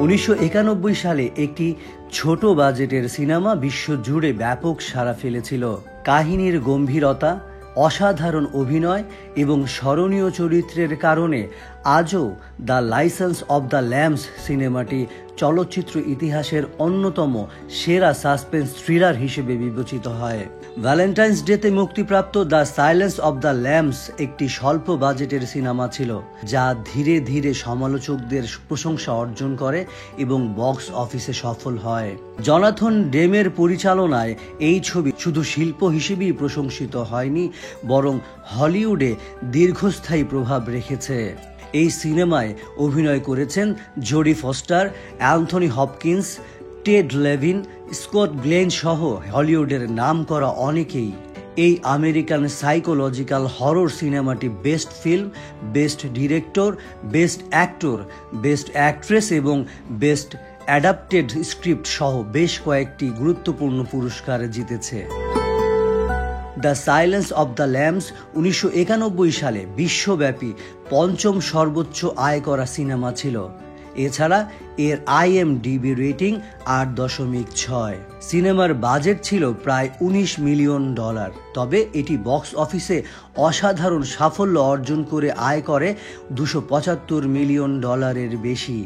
1991 সালে একটি ছোট বাজেটের সিনেমা বিশ্বজুড়ে ব্যাপক সাড়া ফেলেছিল। কাহিনীর গম্ভীরতা, অসাধারণ অভিনয় এবং স্মরণীয় চরিত্রের কারণে আজও দ্য লাইসেন্স অব দ্য ল্যাম্বস সিনেমাটি চলচ্চিত্র ইতিহাসের অন্যতম সেরা সাসপেন্স থ্রিলার হিসেবে বিবেচিত হয়। ভ্যালেন্টাইন্স ডেতে মুক্তিপ্রাপ্ত দ্য সাইলেন্স অব দ্য ল্যাম্বস একটি স্বল্প বাজেটের সিনেমা ছিল, যা ধীরে ধীরে সমালোচকদের প্রশংসা অর্জন করে এবং বক্স অফিসে সফল হয়। জনাথন ডেমের পরিচালনায় এই ছবি শুধু শিল্প হিসেবেই প্রশংসিত হয়নি, বরং হলিউডে দীর্ঘস্থায়ী প্রভাব রেখেছে। এই সিনেমায় অভিনয় করেছেন Jodie Foster, Anthony Hopkins, Ted Levine, Scott Glenn সহ হলিউডের নামকরা অনেকেই। এই আমেরিকান সাইকোলজিক্যাল হরর সিনেমাটি best film, best director, best actor, best actress এবং বেস্ট অ্যাডাপ্টেড স্ক্রিপ্ট সহ বেশ কয়েকটি গুরুত্বপূর্ণ পুরস্কার জিতেছে। The silence of the lambs 1991 সালে বিশ্বব্যাপী পঞ্চম সর্বোচ্চ আয় করা সিনেমা ছিল। এছাড়া এর IMDb রেটিং 8.6। সিনেমার বাজেট ছিল প্রায় $19 মিলিয়ন। তবে এটি বক্স অফিসে অসাধারণ সাফল্য অর্জন করে আয় করে $275 মিলিয়ন বেশি।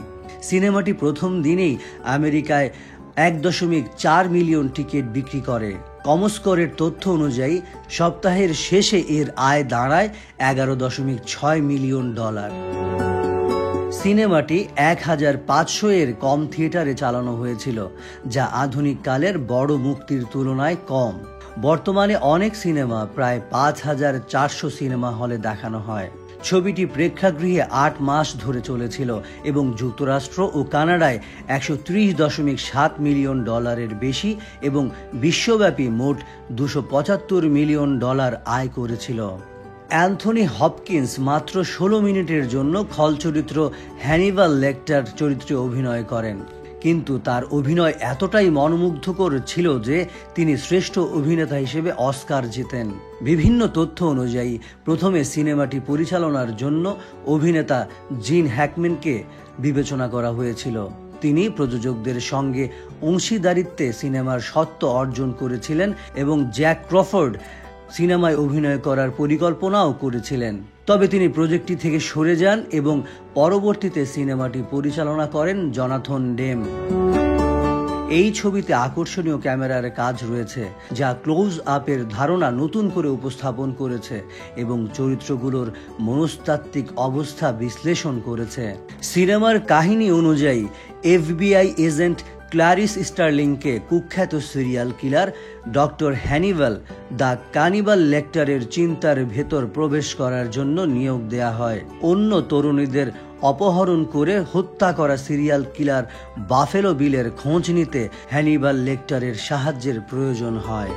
সিনেমাটি প্রথম দিনেই আমেরিকায় 1.4 মিলিয়ন টিকিট বিক্রি করে। কমস্কোরের তথ্য অনুযায়ী সপ্তাহের শেষে এর আয় দাঁড়ায় $11.6 মিলিয়ন। সিনেমাটি 1500 এর কম থিয়েটারে চালানো হয়েছিল, যা আধুনিক কালের বড় মুক্তির তুলনায় কম। বর্তমানে অনেক সিনেমা প্রায় 5400 সিনেমা হলে দেখানো হয়। ছবিটি প্রেক্ষাগৃহে 8 মাস ধরে চলেছিল এবং যুক্তরাষ্ট্র ও কানাডায় $130.7 মিলিয়ন বেশি এবং বিশ্বব্যাপী মোট $275 মিলিয়ন আয় করেছিল। অ্যান্থনি হপকিন্স মাত্র 16 মিনিটের জন্য খল চরিত্র হ্যানিবাল লেক্টার চরিত্রে অভিনয় করেন, কিন্তু তার অভিনয় এতটাই মনোমুগ্ধকর ছিল যে তিনি শ্রেষ্ঠ অভিনেতা হিসেবে অস্কার জেতেন। বিভিন্ন তথ্য অনুযায়ী প্রথমে সিনেমাটি পরিচালনার জন্য অভিনেতা জিন হ্যাকম্যানকে বিবেচনা করা হয়েছিল। তিনি প্রযোজকদের সঙ্গে অংশীদারিত্বে সিনেমার স্বত্ব অর্জন করেছিলেন এবং জ্যাক ক্রফোর্ড সিনেমায় অভিনয় করার পরিকল্পনাও করেছিলেন। তবে তিনি প্রজেক্টটি থেকে সরে যান এবং পরবর্তীতে সিনেমাটি পরিচালনা করেন জনাথন ডেম। এই ছবিতে আকর্ষণীয় ক্যামেরার কাজ রয়েছে, যা ক্লোজ আপের ধারণা নতুন করে উপস্থাপন করেছে এবং চরিত্রগুলোর মনস্তাত্ত্বিক অবস্থা বিশ্লেষণ করেছে। সিনেমার কাহিনী অনুযায়ী FBI এজেন্ট ক্লারিস স্টার্লিংকে কুখ্যাত serial killer doctor Hannibal the cannibal লেক্টারের চিন্তার ভেতর প্রবেশ করার জন্য নিয়োগ দেয়া হয়। অন্য তরুণীদের অপহরণ করে হত্যা করা সিরিয়াল কিলার বাফেলো বিলের খোঁজ নিতে হ্যানিবাল লেক্টারের সাহায্যের প্রয়োজন হয়।